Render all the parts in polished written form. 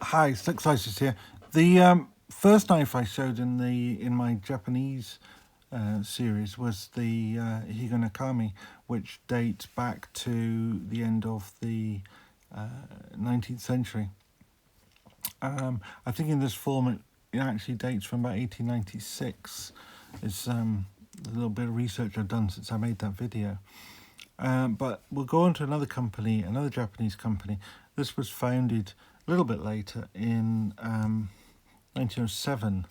Hi, Seki here. The first knife I showed in my Japanese series was the Higonakami, which dates back to the end of the 19th century. I think in this form it actually dates from about 1896. It's a little bit of research I've done since I made that video. But we'll go on to another company, another Japanese company. This was founded a little bit later in 1907.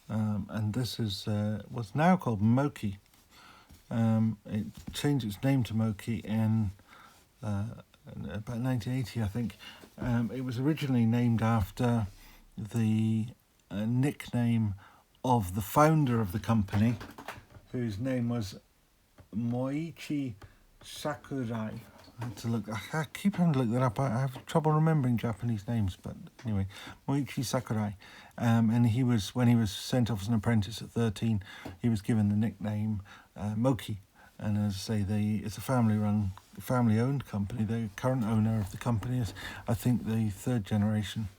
And this is what's now called Moki. It changed its name to Moki in about 1980, I think. It was originally named after the nickname of the founder of the company, whose name was Moichi Sakurai. I keep having to look that up. I have trouble remembering Japanese names, but anyway, Moichi Sakurai. And when he was sent off as an apprentice at 13, he was given the nickname Moki. And as I say, it's a family-owned company. The current owner of the company is, I think, the third generation.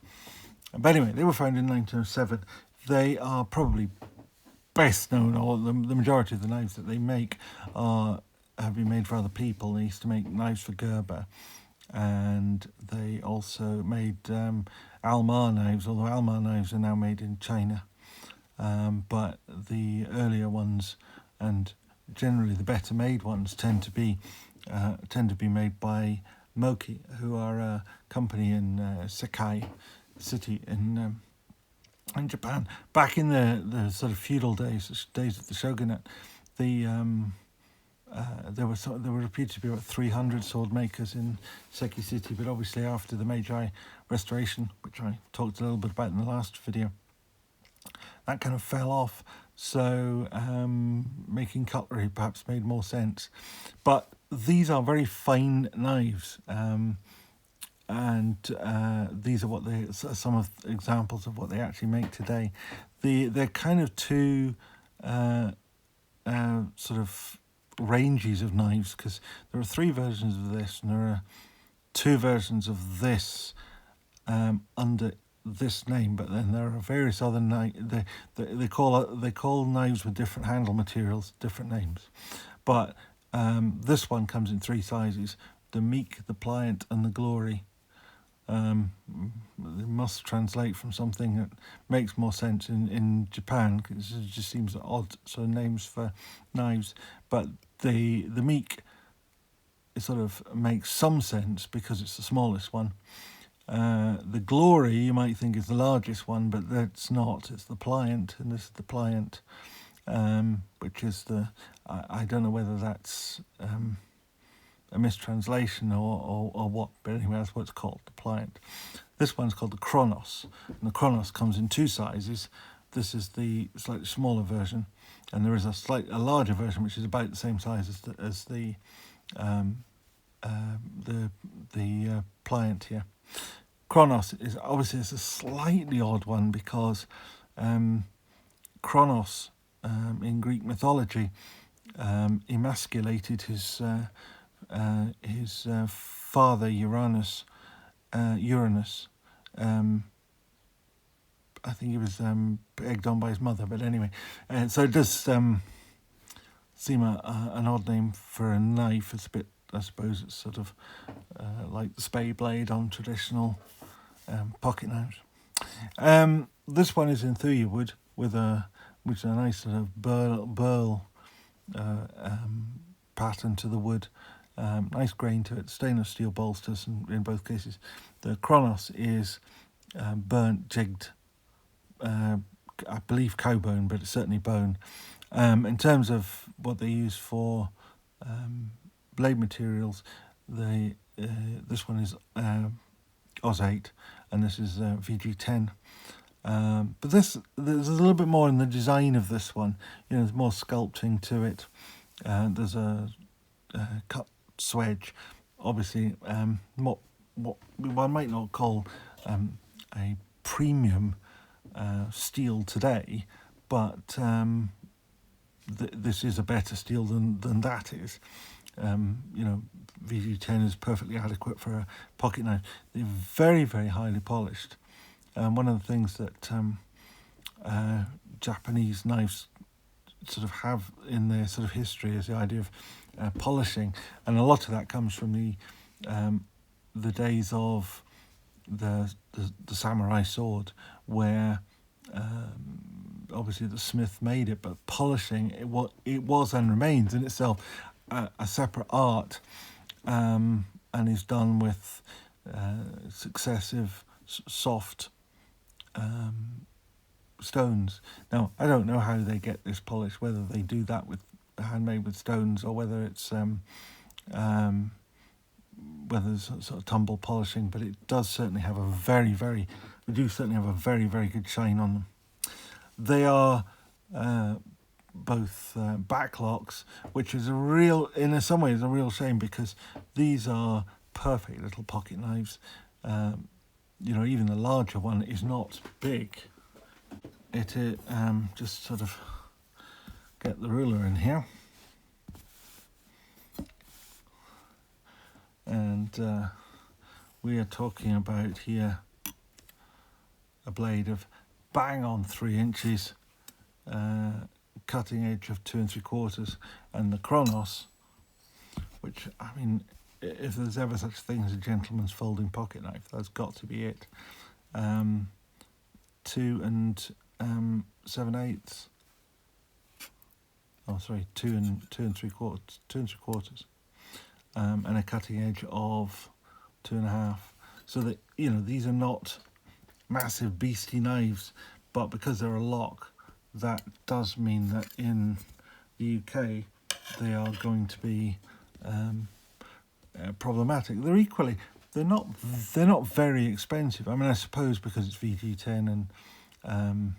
But anyway, they were founded in 1907. They are probably best known, or the majority of the knives that they make have been made for other people. They used to make knives for Gerber, and they also made Almar knives, although Almar knives are now made in China. But the earlier ones, and generally the better made ones, tend to be made by Moki, who are a company in Seki City in Japan. Back in the sort of feudal days of the shogunate, there were reputed to be about 300 sword makers in Seki City, but obviously after the Meiji Restoration, which I talked a little bit about in the last video, that kind of fell off. So making cutlery perhaps made more sense. But these are very fine knives. And these are some of the examples of what they actually make today. They're kind of two sort of ranges of knives, because there are three versions of this, and there are two versions of this under this name. But then there are various other knives. They call knives with different handle materials different names. But this one comes in three sizes: the Meek, the Pliant, and the Glory. It must translate from something that makes more sense in Japan, because it just seems odd sort of names for knives. But the Meek, it sort of makes some sense because it's the smallest one. The Glory, you might think, is the largest one, but that's not. It's the Pliant, and this is the Pliant, which is I don't know whether that's a mistranslation or what, but anyway, that's what it's called, the Pliant. This one's called the Kronos, and the Kronos comes in two sizes. This is the slightly smaller version, and there is a larger version which is about the same size as the Pliant here. Kronos is obviously a slightly odd one, because Kronos in Greek mythology emasculated his father Uranus. I think he was egged on by his mother, but anyway. So it does seem an odd name for a knife. It's a bit, I suppose, it's sort of like the spade blade on traditional pocket knives. This one is in thuya wood which is a nice sort of burl pattern to the wood. Nice grain to it, stainless steel bolsters in both cases. The Kronos is burnt, jigged, I believe cow bone, but it's certainly bone. In terms of what they use for blade materials, this one is Oz 8, and this is VG10. But there's a little bit more in the design of this one. There's more sculpting to it. There's a cut swedge, obviously what one might not call a premium steel today, but this is a better steel than that is. VG10 is perfectly adequate for a pocket knife. They're very, very highly polished. One of the things that Japanese knives sort of have in their sort of history is the idea of polishing, and a lot of that comes from the days of the samurai sword, where obviously the smith made it, but polishing it was and remains in itself a separate art, and is done with successive soft stones. Now, I don't know how they get this polish, whether they do that with handmade with stones, or whether it's whether it's sort of tumble polishing, but it does certainly have a very, very good shine on them. They are both backlocks, which is in some ways a real shame, because these are perfect little pocket knives. Even the larger one is not big. It just sort of get the ruler in here, and we are talking about here a blade of bang on 3 inches, cutting edge of 2 3/4, and the Kronos, which, I mean, if there's ever such a thing as a gentleman's folding pocket knife, that's got to be it. 2 7/8. Oh, sorry, 2 3/4, and a cutting edge of 2.5. So that, these are not massive beastie knives, but because they're a lock, that does mean that in the UK they are going to be problematic. They're not very expensive. I mean, I suppose because it's VG10 and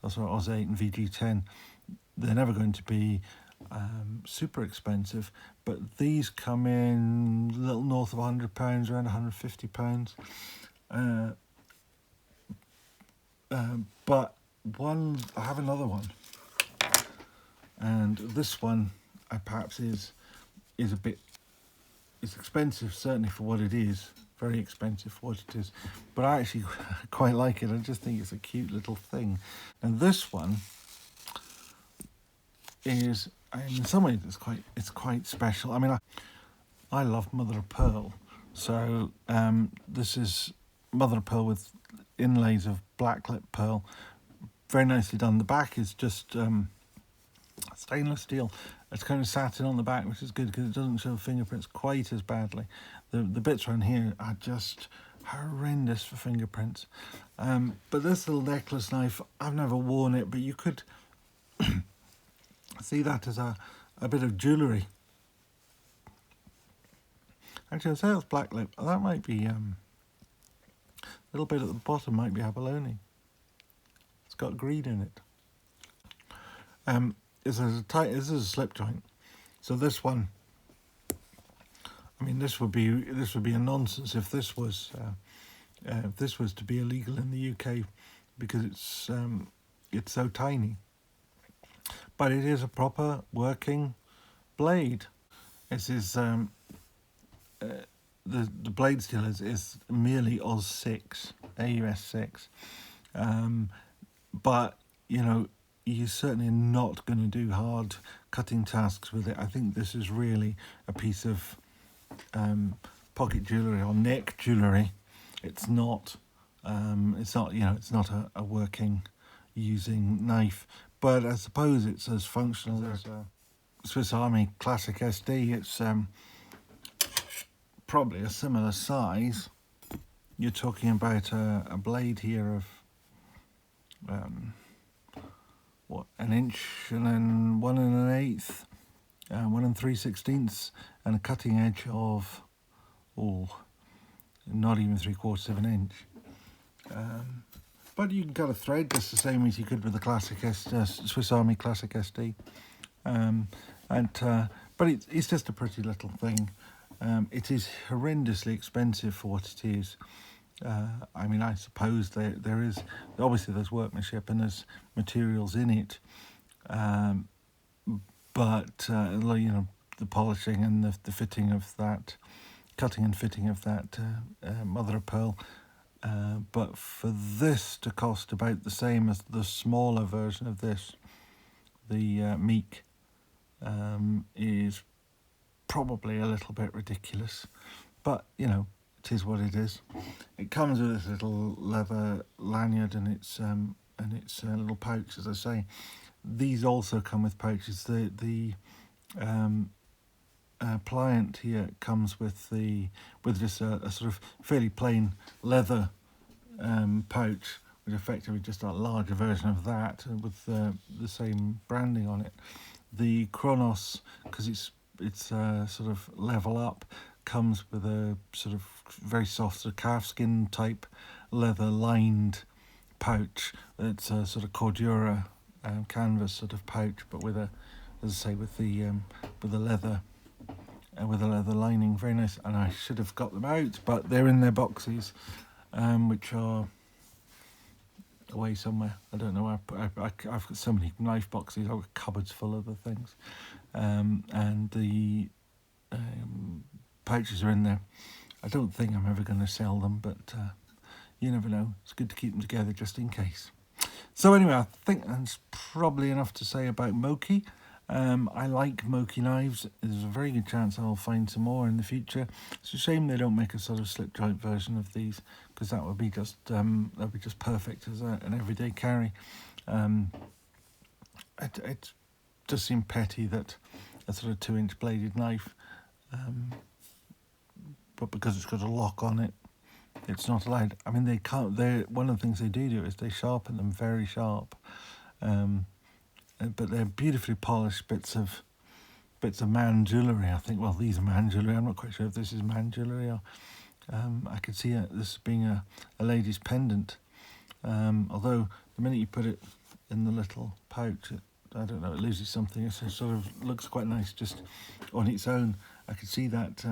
also Oz 8 and VG10, they're never going to be super expensive, but these come in a little north of £100, around £150. But I have another one, and this one perhaps is a bit, it's expensive certainly for what it is, very expensive for what it is, but I actually quite like it. I just think it's a cute little thing. And this one is, in some ways, it's quite special. I mean, I love mother of pearl, so this is mother of pearl with inlays of blacklit pearl, very nicely done. The back is just stainless steel. It's kind of satin on the back, which is good because it doesn't show fingerprints quite as badly. The bits around here are just horrendous for fingerprints. But this little necklace knife, I've never worn it, but you could see that as a bit of jewellery. Actually, I'd say it's black lip. That might be a little bit at the bottom might be abalone. It's got green in it. This is a slip joint, so this one, I mean, this would be a nonsense if this was to be illegal in the UK, because it's so tiny. But it is a proper working blade. This is the blade steel is merely Oz 6, AUS 6, but you're certainly not going to do hard cutting tasks with it. I think this is really a piece of pocket jewellery or neck jewellery. It's not it's not a working using knife, but I suppose it's as functional as a Swiss Army Classic SD. It's probably a similar size. You're talking about a blade here of an inch and then 1 1/8, 1 3/16, and a cutting edge of not even 3/4 of an inch. But you can cut a thread just the same as you could with the Classic Swiss Army Classic SD. But it's just a pretty little thing. It is horrendously expensive for what it is. I mean, I suppose there is, obviously there's workmanship and there's materials in it, but the polishing and the fitting of that, cutting and fitting of that mother of pearl. But for this to cost about the same as the smaller version of this, the Meek, is probably a little bit ridiculous. But, you know, it is what it is. It comes with this little leather lanyard and its little pouch, as I say. These also come with pouches. The pliant here comes with just a sort of fairly plain leather pouch, which effectively just a larger version of that with the same branding on it. The Kronos, because it's sort of level up, comes with a sort of very soft sort of calfskin type leather lined pouch. It's a sort of Cordura canvas sort of pouch, but with a, as I say, with the leather. With a leather lining, very nice. And I should have got them out, but they're in their boxes, which are away somewhere. I don't know where. I've got so many knife boxes. I've got cupboards full of the things, and the pouches are in there. I don't think I'm ever going to sell them, but you never know. It's good to keep them together just in case. So anyway, I think that's probably enough to say about Moki. I like Moki knives. There's a very good chance I'll find some more in the future. It's a shame they don't make a sort of slip joint version of these, because that would be just perfect as an everyday carry. It does seem petty that a sort of 2-inch bladed knife, but because it's got a lock on it, it's not allowed. I mean, they can't. One of the things they do is they sharpen them very sharp. But they're beautifully polished bits of man jewellery. I think. Well, these are man jewellery. I'm not quite sure if this is man jewellery or. I could see this being a lady's pendant. Although the minute you put it in the little pouch, I don't know, it loses something. It sort of looks quite nice just on its own. I could see that.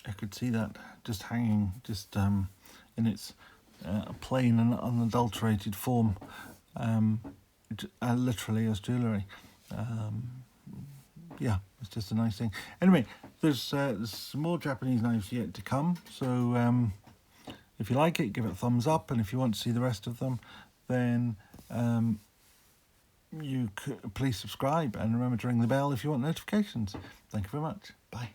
I could see that just hanging, just in its plain and unadulterated form, literally as jewellery. Yeah, it's just a nice thing. Anyway, there's some more Japanese knives yet to come, so if you like it, give it a thumbs up, and if you want to see the rest of them, then please subscribe, and remember to ring the bell if you want notifications. Thank you very much. Bye.